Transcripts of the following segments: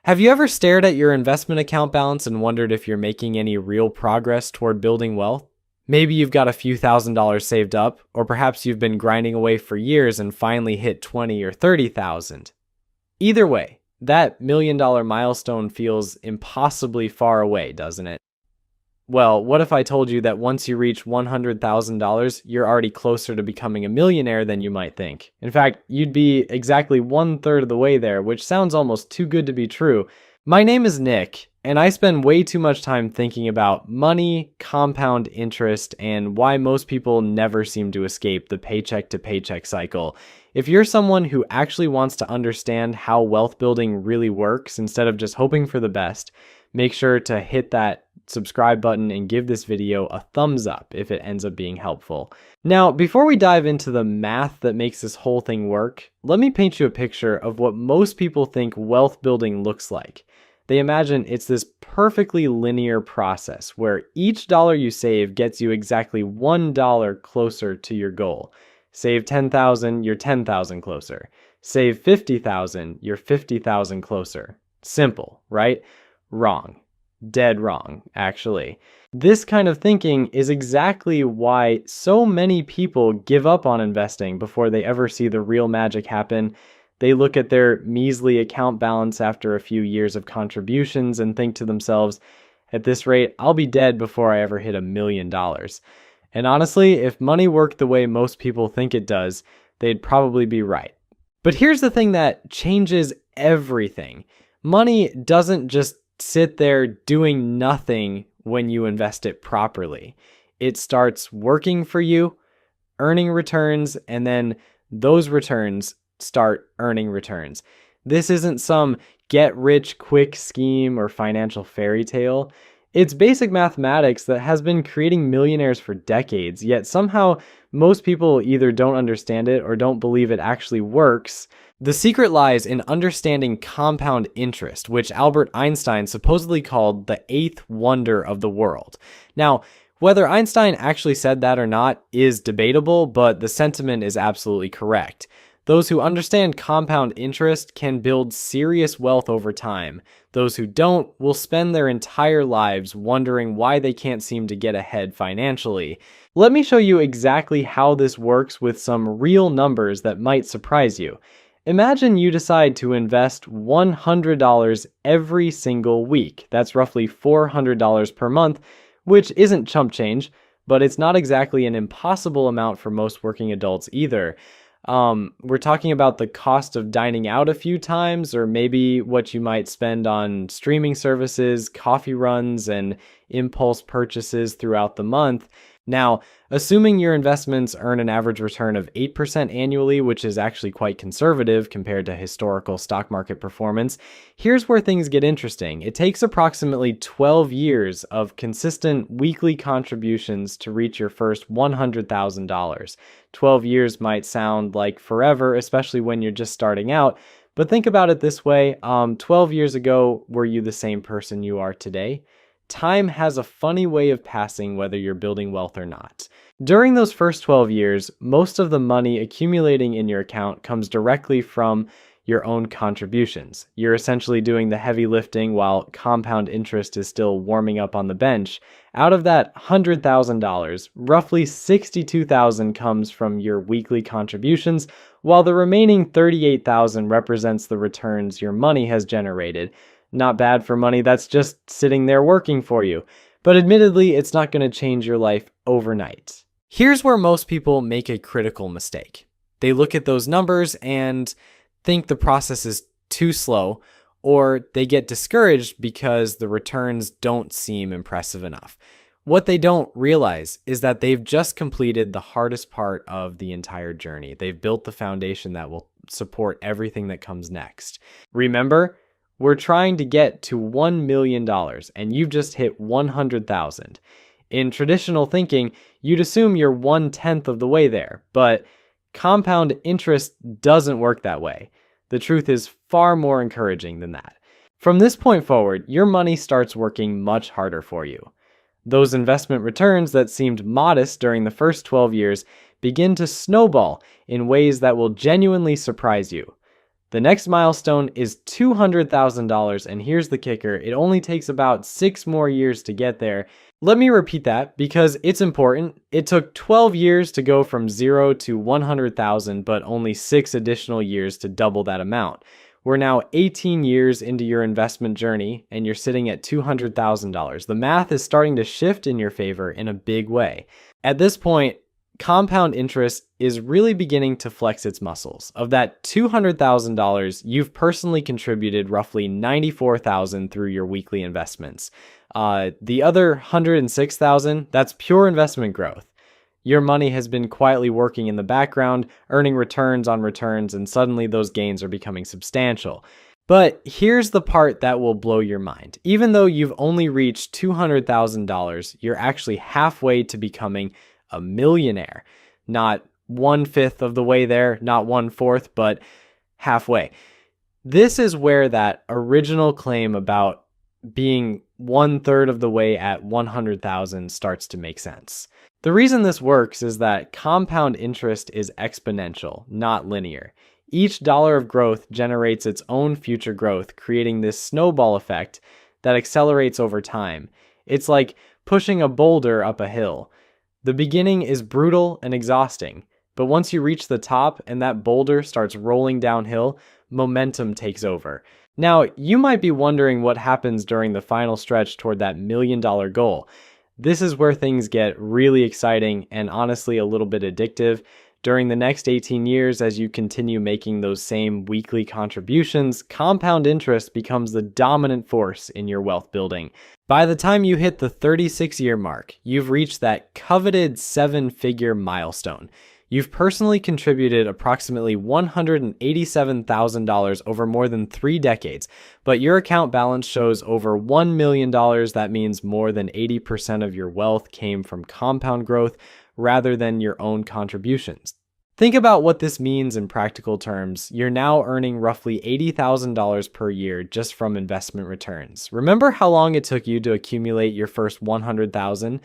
Have you ever stared at your investment account balance and wondered if you're making any real progress toward building wealth? Maybe you've got a few $1,000s saved up, or perhaps you've been grinding away for years and finally hit 20 or 30,000. Either way, that $1,000,000 milestone feels impossibly far away, doesn't it? Well, what if I told you that once you reach $100,000, you're already closer to becoming a millionaire than you might think? In fact, you'd be exactly 1/3 of the way there, which sounds almost too good to be true. My name is Nick, and I spend way too much time thinking about money, compound interest, and why most people never seem to escape the paycheck to paycheck cycle. If you're someone who actually wants to understand how wealth building really works instead of just hoping for the best, make sure to hit that subscribe button and give this video a thumbs up if it ends up being helpful. Now, before we dive into the math that makes this whole thing work, let me paint you a picture of what most people think wealth building looks like. They imagine it's this perfectly linear process where each dollar you save gets you exactly $1 closer to your goal. Save 10,000, you're 10,000 closer. Save 50,000, you're 50,000 closer. Simple, right? Wrong. Dead wrong, actually. This kind of thinking is exactly why so many people give up on investing before they ever see the real magic happen. They look at their measly account balance after a few years of contributions and think to themselves, at this rate, I'll be dead before I ever hit $1,000,000. And honestly, if money worked the way most people think it does, they'd probably be right. But here's the thing that changes everything. Money doesn't just sit there doing nothing when you invest it properly. It starts working for you, earning returns, and then those returns start earning returns. This isn't some get-rich-quick scheme or financial fairy tale. It's basic mathematics that has been creating millionaires for decades, yet somehow most people either don't understand it or don't believe it actually works. The secret lies in understanding compound interest, which Albert Einstein supposedly called the eighth wonder of the world. Now, whether Einstein actually said that or not is debatable, but the sentiment is absolutely correct. Those who understand compound interest can build serious wealth over time. Those who don't will spend their entire lives wondering why they can't seem to get ahead financially. Let me show you exactly how this works with some real numbers that might surprise you. Imagine you decide to invest $100 every single week. That's roughly $400 per month, which isn't chump change, but it's not exactly an impossible amount for most working adults either. We're talking about the cost of dining out a few times, or maybe what you might spend on streaming services, coffee runs, and impulse purchases throughout the month. Now, assuming your investments earn an average return of 8% annually, which is actually quite conservative compared to historical stock market performance, here's where things get interesting. It takes approximately 12 years of consistent weekly contributions to reach your first $100,000. 12 years might sound like forever, especially when you're just starting out, but think about it this way. 12 years ago, were you the same person you are today? Time has a funny way of passing whether you're building wealth or not. During those first 12 years, most of the money accumulating in your account comes directly from your own contributions. You're essentially doing the heavy lifting while compound interest is still warming up on the bench. Out of that $100,000, roughly $62,000 comes from your weekly contributions, while the remaining $38,000 represents the returns your money has generated. Not bad for money that's just sitting there working for you. But admittedly, it's not going to change your life overnight. Here's where most people make a critical mistake. They look at those numbers and think the process is too slow, or they get discouraged because the returns don't seem impressive enough. What they don't realize is that they've just completed the hardest part of the entire journey. They've built the foundation that will support everything that comes next. Remember, we're trying to get to $1 million, and you've just hit 100,000. In traditional thinking, you'd assume you're 1/10 of the way there, but compound interest doesn't work that way. The truth is far more encouraging than that. From this point forward, your money starts working much harder for you. Those investment returns that seemed modest during the first 12 years begin to snowball in ways that will genuinely surprise you. The next milestone is $200,000, and here's the kicker. It only takes about 6 more years to get there. Let me repeat that because it's important. It took 12 years to go from 0 to 100,000, but only 6 additional years to double that amount. We're now 18 years into your investment journey, and you're sitting at $200,000. The math is starting to shift in your favor in a big way. At this point, compound interest is really beginning to flex its muscles. Of that $200,000, you've personally contributed roughly $94,000 through your weekly investments. The other $106,000, that's pure investment growth. Your money has been quietly working in the background, earning returns on returns, and suddenly those gains are becoming substantial. But here's the part that will blow your mind. Even though you've only reached $200,000, you're actually halfway to becoming a millionaire. Not 1/5 of the way there, not 1/4, but halfway. This is where that original claim about being 1/3 of the way at 100,000 starts to make sense. The reason this works is that compound interest is exponential, not linear. Each dollar of growth generates its own future growth, creating this snowball effect that accelerates over time. It's like pushing a boulder up a hill. The beginning is brutal and exhausting, but once you reach the top and that boulder starts rolling downhill, momentum takes over. Now, you might be wondering what happens during the final stretch toward that $1 million goal. This is where things get really exciting and honestly a little bit addictive. During the next 18 years, as you continue making those same weekly contributions, compound interest becomes the dominant force in your wealth building. By the time you hit the 36-year mark, you've reached that coveted 7-figure milestone. You've personally contributed approximately $187,000 over more than 3 decades, but your account balance shows over $1 million. That means more than 80% of your wealth came from compound growth rather than your own contributions. Think about what this means in practical terms. You're now earning roughly $80,000 per year just from investment returns. Remember how long it took you to accumulate your first $100,000?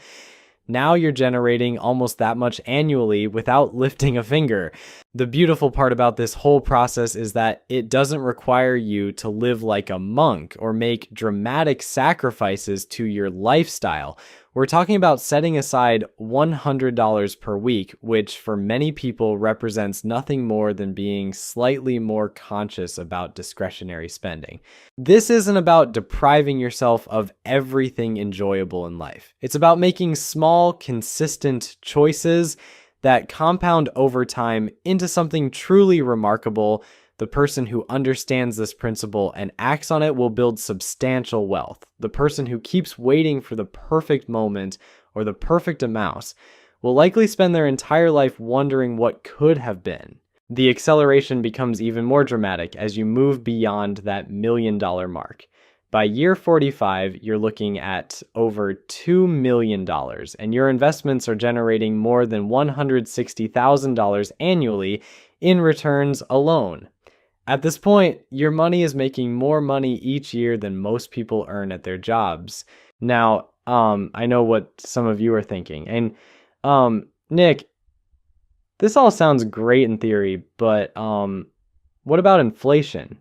Now you're generating almost that much annually without lifting a finger. The beautiful part about this whole process is that it doesn't require you to live like a monk or make dramatic sacrifices to your lifestyle. We're talking about setting aside $100 per week, which for many people represents nothing more than being slightly more conscious about discretionary spending. This isn't about depriving yourself of everything enjoyable in life. It's about making small, consistent choices that compound over time into something truly remarkable. The person who understands this principle and acts on it will build substantial wealth. The person who keeps waiting for the perfect moment or the perfect amount will likely spend their entire life wondering what could have been. The acceleration becomes even more dramatic as you move beyond that $1 million mark. By year 45, you're looking at over $2 million, and your investments are generating more than $160,000 annually in returns alone. At this point, your money is making more money each year than most people earn at their jobs. Now, I know what some of you are thinking. And Nick, this all sounds great in theory, but what about inflation?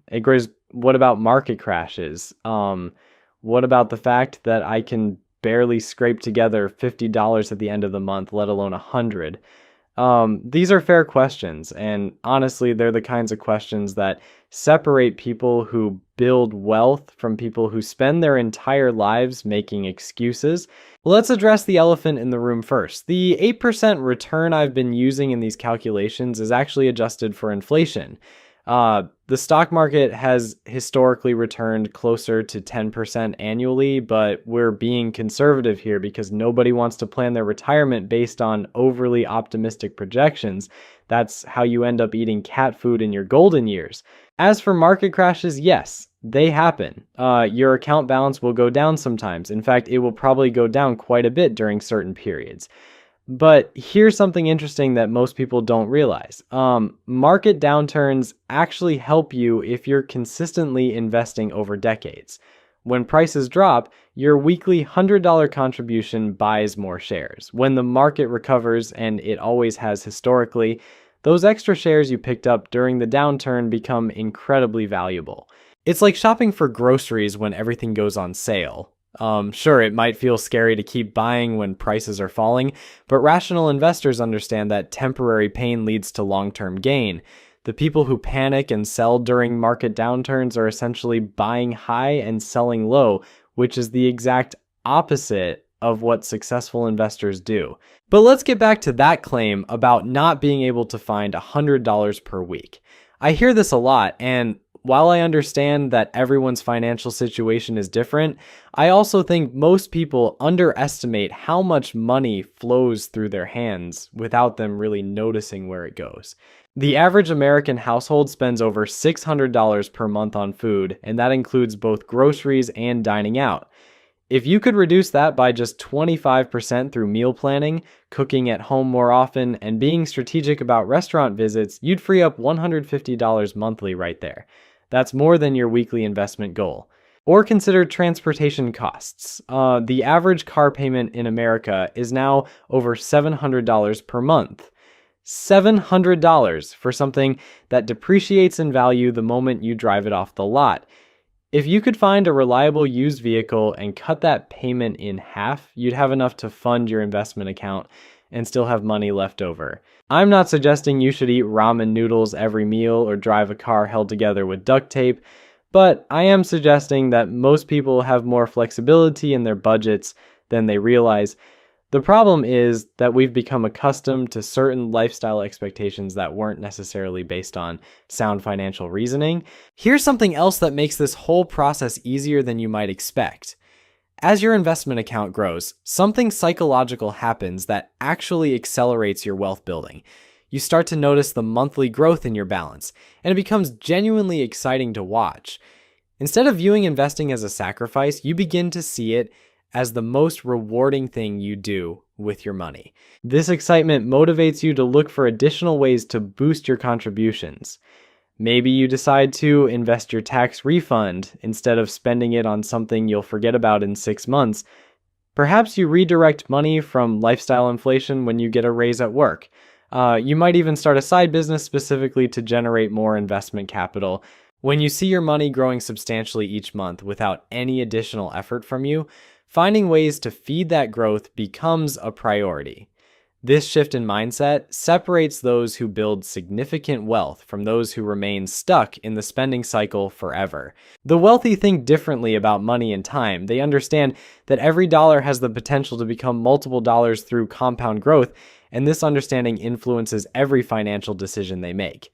What about market crashes? What about the fact that I can barely scrape together $50 at the end of the month, let alone $100? These are fair questions, and honestly, they're the kinds of questions that separate people who build wealth from people who spend their entire lives making excuses. Let's address the elephant in the room first. The 8% return I've been using in these calculations is actually adjusted for inflation. The stock market has historically returned closer to 10% annually, but we're being conservative here because nobody wants to plan their retirement based on overly optimistic projections. That's how you end up eating cat food in your golden years. As for market crashes, yes, they happen. Your account balance will go down sometimes. In fact, it will probably go down quite a bit during certain periods. But here's something interesting that most people don't realize. Market downturns actually help you if you're consistently investing over decades. When prices drop, your weekly $100 contribution buys more shares. When the market recovers, and it always has historically, those extra shares you picked up during the downturn become incredibly valuable. It's like shopping for groceries when everything goes on sale. Sure, it might feel scary to keep buying when prices are falling, but rational investors understand that temporary pain leads to long-term gain. The people who panic and sell during market downturns are essentially buying high and selling low, which is the exact opposite of what successful investors do. But let's get back to that claim about not being able to find $100 per week. I hear this a lot, and while I understand that everyone's financial situation is different, I also think most people underestimate how much money flows through their hands without them really noticing where it goes. The average American household spends over $600 per month on food, and that includes both groceries and dining out. If you could reduce that by just 25% through meal planning, cooking at home more often, and being strategic about restaurant visits, you'd free up $150 monthly right there. That's more than your weekly investment goal. Or consider transportation costs. The average car payment in America is now over $700 per month. $700 for something that depreciates in value the moment you drive it off the lot. If you could find a reliable used vehicle and cut that payment in half, you'd have enough to fund your investment account and still have money left over. I'm not suggesting you should eat ramen noodles every meal or drive a car held together with duct tape, but I am suggesting that most people have more flexibility in their budgets than they realize. The problem is that we've become accustomed to certain lifestyle expectations that weren't necessarily based on sound financial reasoning. Here's something else that makes this whole process easier than you might expect. As your investment account grows, something psychological happens that actually accelerates your wealth building. You start to notice the monthly growth in your balance, and it becomes genuinely exciting to watch. Instead of viewing investing as a sacrifice, you begin to see it as the most rewarding thing you do with your money. This excitement motivates you to look for additional ways to boost your contributions. Maybe you decide to invest your tax refund instead of spending it on something you'll forget about in 6 months. Perhaps you redirect money from lifestyle inflation when you get a raise at work. You might even start a side business specifically to generate more investment capital. When you see your money growing substantially each month without any additional effort from you, finding ways to feed that growth becomes a priority. This shift in mindset separates those who build significant wealth from those who remain stuck in the spending cycle forever. The wealthy think differently about money and time. They understand that every dollar has the potential to become multiple dollars through compound growth, and this understanding influences every financial decision they make.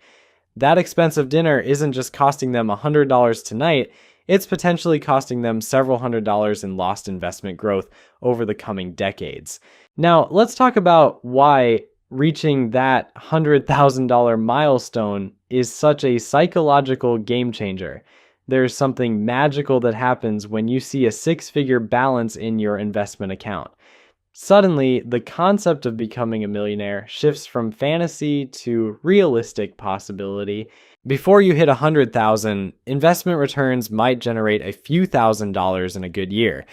That expensive dinner isn't just costing them $100 tonight, it's potentially costing them several $100s in lost investment growth over the coming decades. Now, let's talk about why reaching that $100,000 milestone is such a psychological game changer. There's something magical that happens when you see a 6-figure balance in your investment account. Suddenly, the concept of becoming a millionaire shifts from fantasy to realistic possibility. Before you hit $100,000, investment returns might generate a few $1,000s in a good year.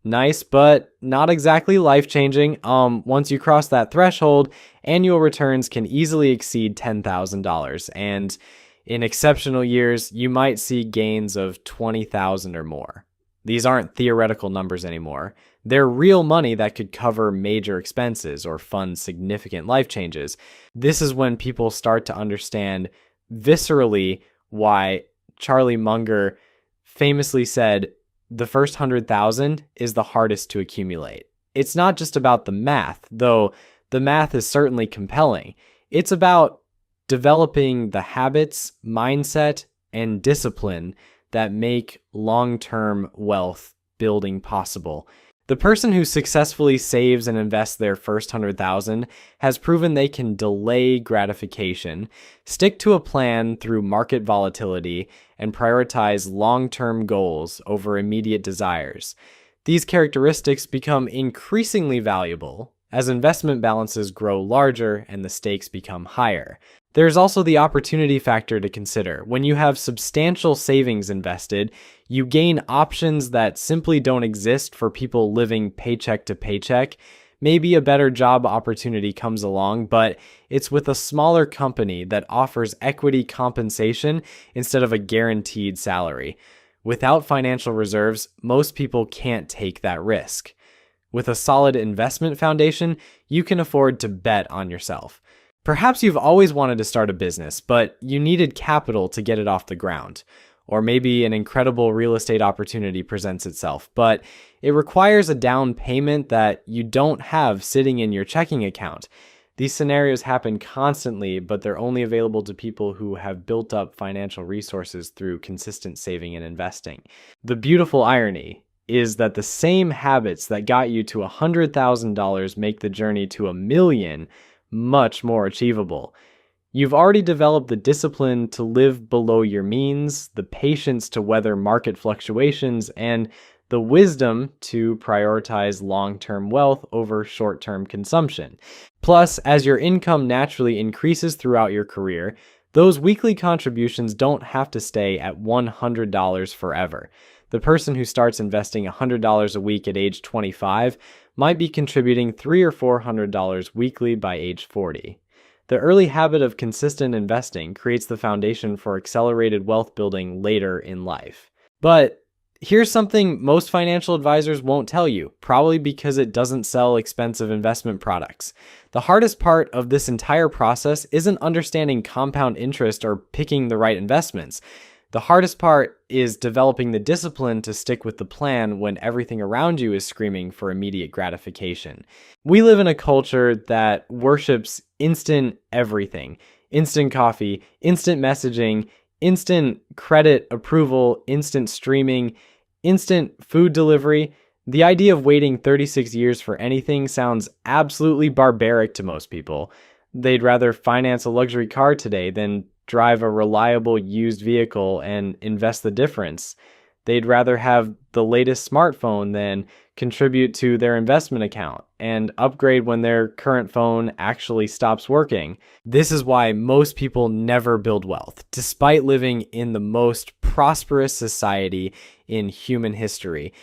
Nice, but not exactly life-changing. Once you cross that threshold, annual returns can easily exceed $10,000, and in exceptional years, you might see gains of $20,000 or more. These aren't theoretical numbers anymore. They're real money that could cover major expenses or fund significant life changes. This is when people start to understand viscerally why Charlie Munger famously said, the first 100,000 is the hardest to accumulate. It's not just about the math, though the math is certainly compelling. It's about developing the habits, mindset, and discipline that make long-term wealth building possible. The person who successfully saves and invests their first 100,000 has proven they can delay gratification, stick to a plan through market volatility, and prioritize long-term goals over immediate desires. These characteristics become increasingly valuable as investment balances grow larger and the stakes become higher. There's also the opportunity factor to consider. When you have substantial savings invested, you gain options that simply don't exist for people living paycheck to paycheck. Maybe a better job opportunity comes along, but it's with a smaller company that offers equity compensation instead of a guaranteed salary. Without financial reserves, most people can't take that risk. With a solid investment foundation, you can afford to bet on yourself. Perhaps you've always wanted to start a business, but you needed capital to get it off the ground. Or maybe an incredible real estate opportunity presents itself, but it requires a down payment that you don't have sitting in your checking account. These scenarios happen constantly, but they're only available to people who have built up financial resources through consistent saving and investing. The beautiful irony is that the same habits that got you to $100,000 make the journey to $1 million much more achievable. You've already developed the discipline to live below your means, the patience to weather market fluctuations, and the wisdom to prioritize long-term wealth over short-term consumption. Plus, as your income naturally increases throughout your career, those weekly contributions don't have to stay at $100 forever. The person who starts investing $100 a week at age 25 might be contributing $300 or $400 weekly by age 40. The early habit of consistent investing creates the foundation for accelerated wealth building later in life. But here's something most financial advisors won't tell you, probably because it doesn't sell expensive investment products. The hardest part of this entire process isn't understanding compound interest or picking the right investments. The hardest part is developing the discipline to stick with the plan when everything around you is screaming for immediate gratification. We live in a culture that worships instant everything. Instant coffee, instant messaging, instant credit approval, instant streaming, instant food delivery. The idea of waiting 36 years for anything sounds absolutely barbaric to most people. They'd rather finance a luxury car today than drive a reliable used vehicle and invest the difference. They'd rather have the latest smartphone than contribute to their investment account and upgrade when their current phone actually stops working. This is why most people never build wealth, despite living in the most prosperous society in human history.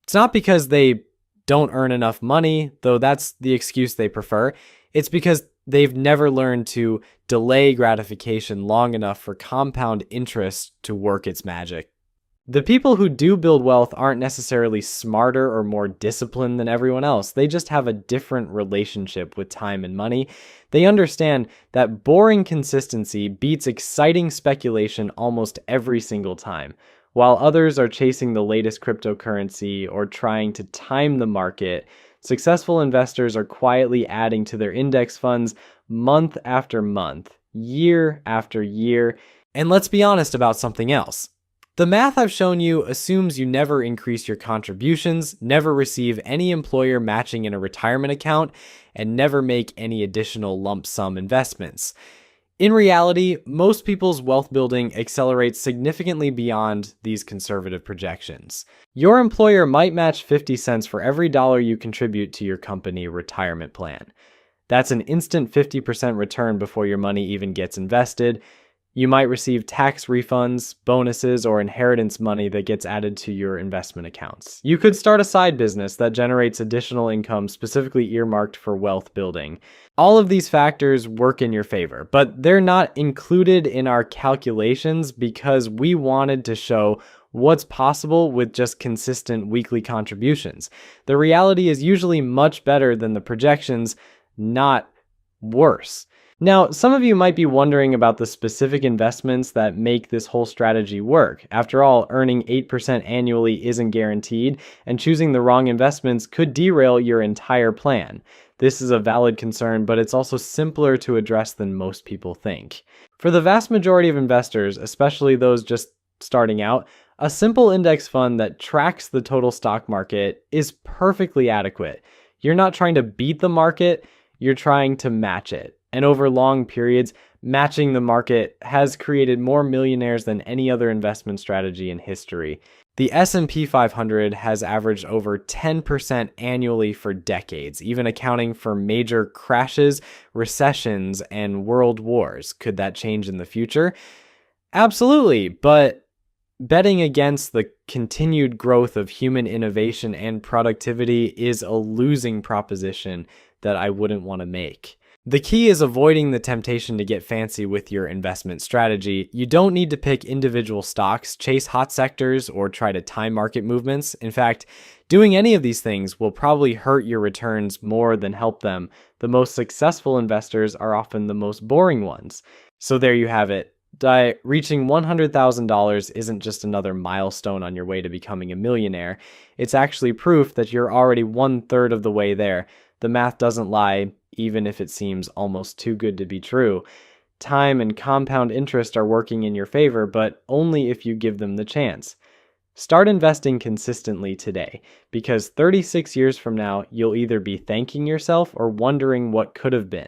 It's not because they don't earn enough money, though that's the excuse they prefer. It's because they've never learned to delay gratification long enough for compound interest to work its magic. The people who do build wealth aren't necessarily smarter or more disciplined than everyone else. They just have a different relationship with time and money. They understand that boring consistency beats exciting speculation almost every single time. While others are chasing the latest cryptocurrency or trying to time the market, successful investors are quietly adding to their index funds month after month, year after year. And let's be honest about something else. The math I've shown you assumes you never increase your contributions, never receive any employer matching in a retirement account, and never make any additional lump sum investments. In reality, most people's wealth building accelerates significantly beyond these conservative projections. Your employer might match 50 cents for every dollar you contribute to your company retirement plan. That's an instant 50% return before your money even gets invested. You might receive tax refunds, bonuses, or inheritance money that gets added to your investment accounts. You could start a side business that generates additional income specifically earmarked for wealth building. All of these factors work in your favor, but they're not included in our calculations because we wanted to show what's possible with just consistent weekly contributions. The reality is usually much better than the projections, not worse. Now, some of you might be wondering about the specific investments that make this whole strategy work. After all, earning 8% annually isn't guaranteed, and choosing the wrong investments could derail your entire plan. This is a valid concern, but it's also simpler to address than most people think. For the vast majority of investors, especially those just starting out, a simple index fund that tracks the total stock market is perfectly adequate. You're not trying to beat the market, you're trying to match it. And over long periods, matching the market has created more millionaires than any other investment strategy in history. The S&P 500 has averaged over 10% annually for decades, even accounting for major crashes, recessions, and world wars. Could that change in the future? Absolutely, but Betting against the continued growth of human innovation and productivity is a losing proposition that I wouldn't want to make. The key is avoiding the temptation to get fancy with your investment strategy. You don't need to pick individual stocks, chase hot sectors, or try to time market movements. In fact, doing any of these things will probably hurt your returns more than help them. The most successful investors are often the most boring ones. So there you have it. Reaching $100,000 isn't just another milestone on your way to becoming a millionaire. It's actually proof that you're already 1/3 of the way there. The math doesn't lie, even if it seems almost too good to be true. Time and compound interest are working in your favor, but only if you give them the chance. Start investing consistently today, because 36 years from now, you'll either be thanking yourself or wondering what could have been.